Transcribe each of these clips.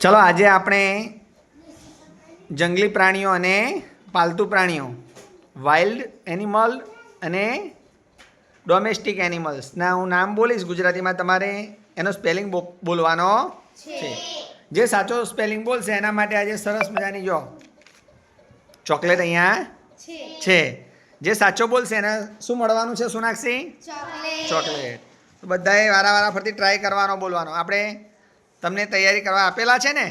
ચલો આજે આપણે જંગલી પ્રાણીઓ અને પાલતુ પ્રાણીઓ વાઇલ્ડ એનિમલ અને ડોમેસ્ટિક એનિમલ્સના હું નામ બોલીશ ગુજરાતીમાં તમારે એનો સ્પેલિંગ બોલવાનો છે. જે સાચો સ્પેલિંગ બોલશે એના માટે આજે સરસ મજાની જો ચોકલેટ અહીંયા છે. જે સાચો બોલશે એને શું મળવાનું છે સોનાક્ષી? ચોકલેટ. તો બધાએ વારા ફરતી ટ્રાય કરવાનો બોલવાનો. આપણે તમને તૈયારી કરવા આપેલા છે ને?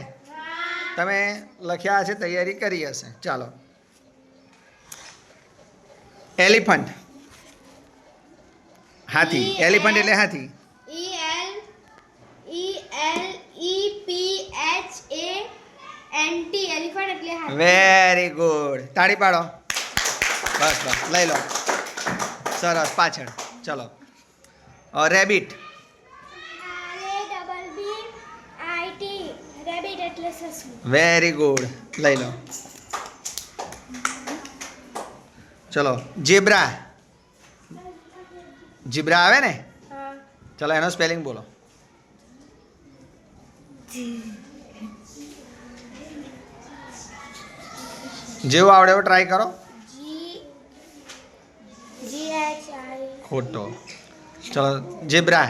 તમે લખ્યા હશે, તૈયારી કરી હશે. ચાલો. એલિફન્ટ, હાથી. એલિફન્ટ એટલે હાથી. એલિફન્ટ એટલે હાથી. Very good. તાળી પાડો. બસ બસ લઈ લો. સરસ. પાછળ ચલો. રેબિટ. રેબિટ એટલે સસલું. Very good. લઈ લો. ચલો. ઝીબ્રા. ઝીબ્રા આવે ને? ચલો એનો સ્પેલિંગ બોલો. જેવું આવડે એવો ટ્રાય કરો. ખોટો. ચલો. ઝીબ્રા.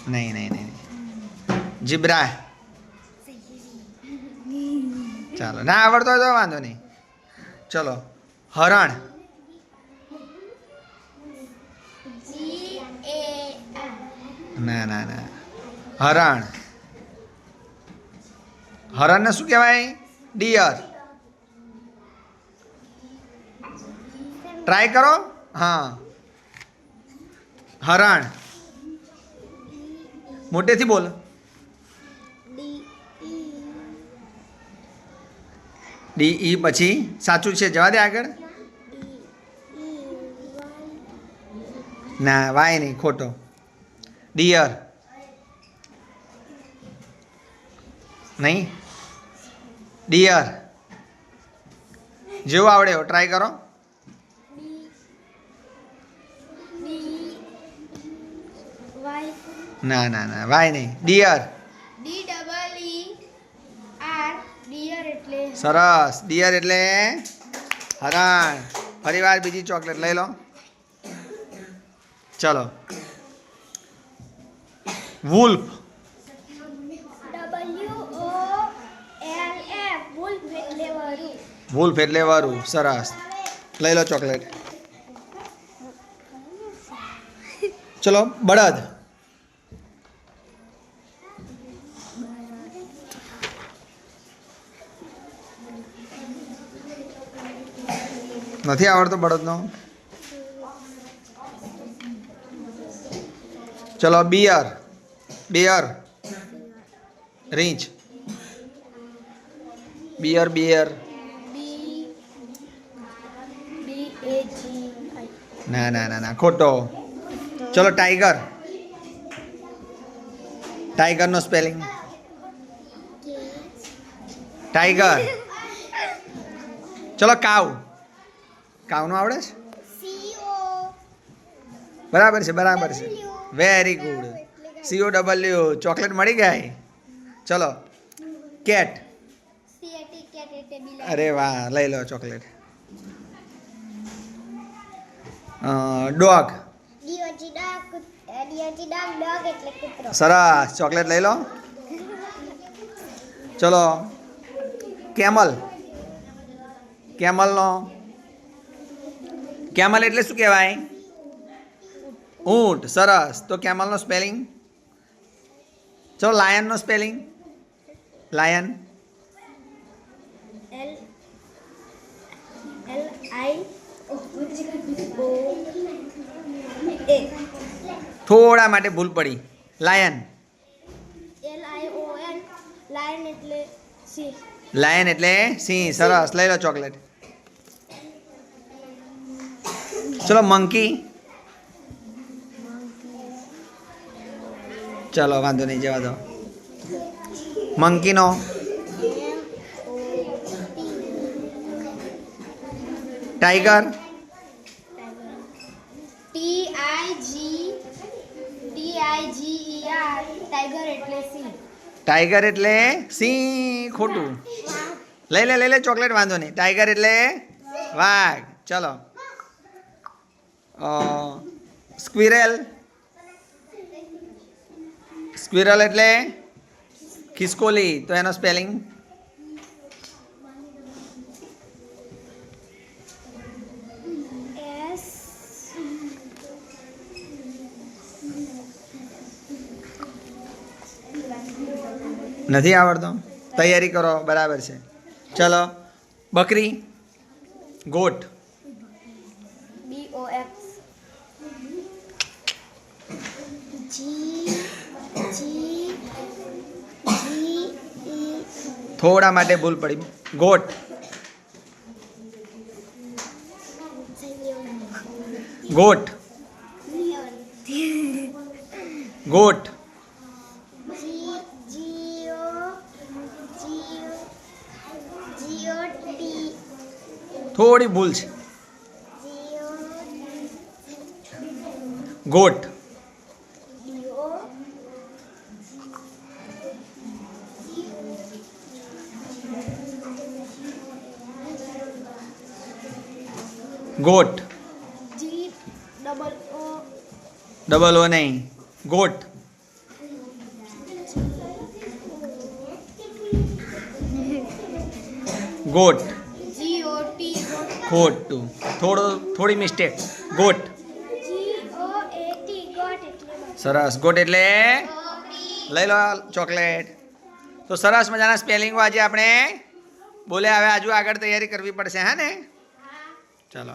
નહીં. ઝીબ્રા. ચાલો. ના આવડતો હોય તો વાંધો નહીં. ચલો. હરણ. ના. હરણ. હરણને શું કહેવાય? ડિયર. ટ્રાય કરો. હા. હરણ. મોટેથી બોલ. ડી પછી સાચું છે, જવા દે આગળ. ના, વાય નહીં, ખોટો. ડિયર નહીં. ડિયર. જેવું આવડે એવો ટ્રાય કરો. ના, વાય નહીં. ડિયર. સરસ. ડિયર એટલે હરણ. ફરી વાર બીજી ચોકલેટ લઈ લો. ચલો. વુલ્ફ. વુલ્ફ એટલે વરુ. સરસ. લઈ લો ચોકલેટ. ચલો. બળદ. નથી આવડતો બળદનો? ચલો. બિયર. રીંછ. બિયર. ના, ખોટો. ચલો. ટાઈગરનો સ્પેલિંગ. ટાઈગર. ચલો. કાવનું આવડે છે? બરાબર છે. Very good. COW. ચોકલેટ મળી ગઈ. ચલો. કેટ. અરે વાહ. લઈ લો ચોકલેટ. ડોગ. સરસ. ચોકલેટ લઈ લો. ચલો. કેમલ એટલે શું કહેવાય? ઊંટ. સરસ. તો કેમલનો સ્પેલિંગ. ચલો. લાયનનો સ્પેલિંગ. લાયન. થોડા માટે ભૂલ પડી. લાયન. લાયન એટલે સિંહ. સરસ. લઈ લો ચોકલેટ. ચલો. મંકી. ચલો વાંધો નહીં, જવા દો. મંકીનો. ટાઈગર. TIGER ટાઈગર એટલે સિંહ. ટાઈગર એટલે સિંહ ખોટું. લઈ લે ચોકલેટ, વાંધો નહીં. ટાઈગર એટલે વાઘ. ચલો. સ્ક્વિરલ. સ્ક્વિરલ એટલે ખિસકોલી. તો એનો સ્પેલિંગ એસ નથી આવડતો? તૈયારી કરો, બરાબર છે. ચલો. બકરી. ગોટ. BOX જી જી જી ઈ થોડા માટે ભૂલ પડી. Got. Got. Got. G G O G O G O T થોડી ભૂલ છે. G O got. D O got. G double O ડબલ ઓ નહીં. ગોટ. ગોટ. GOT ખોટું. થોડી મિસ્ટેક. ગોટ. GOAT ગોટ એટલે સરસ. ગોટ એટલે લઈ લો ચોકલેટ. તો સરસ મજાના સ્પેલિંગો આજે આપણે બોલે. હવે આજુ આગળ તૈયારી કરવી પડશે, હા ને? ચાલો.